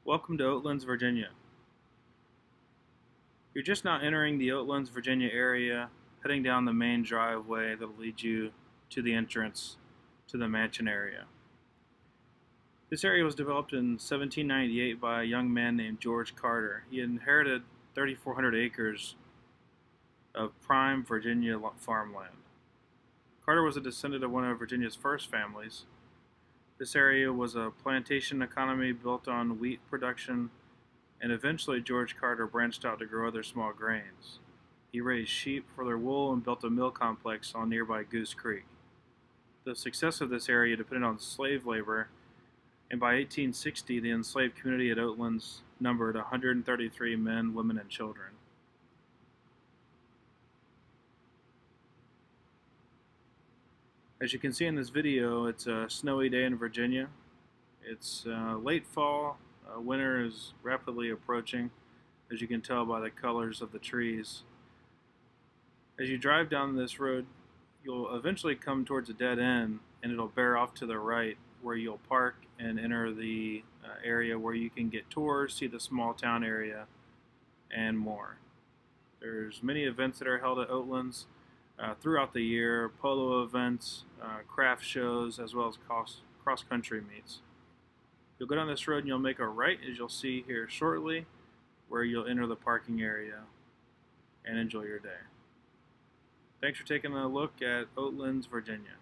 Welcome to Oatlands, Virginia. You're just now entering the Oatlands, Virginia area, heading down the main driveway that will lead you to the entrance to the mansion area. This area was developed in 1798 by a young man named George Carter. He inherited 3,400 acres of prime Virginia farmland. Carter was a descendant of one of Virginia's first families. This area was a plantation economy built on wheat production, and eventually George Carter branched out to grow other small grains. He raised sheep for their wool and built a mill complex on nearby Goose Creek. The success of this area depended on slave labor, and by 1860 the enslaved community at Oatlands numbered 133 men, women, and children. As you can see in this video, it's a snowy day in Virginia. It's late fall. Winter is rapidly approaching, as you can tell by the colors of the trees. As you drive down this road, you'll eventually come towards a dead end, and it'll bear off to the right, where you'll park and enter the area where you can get tours, see the small town area, and more. There's many events that are held at Oatlands throughout the year: polo events, craft shows, as well as cross-country meets. You'll go down this road and you'll make a right, as you'll see here shortly, where you'll enter the parking area and enjoy your day. Thanks for taking a look at Oatlands, Virginia.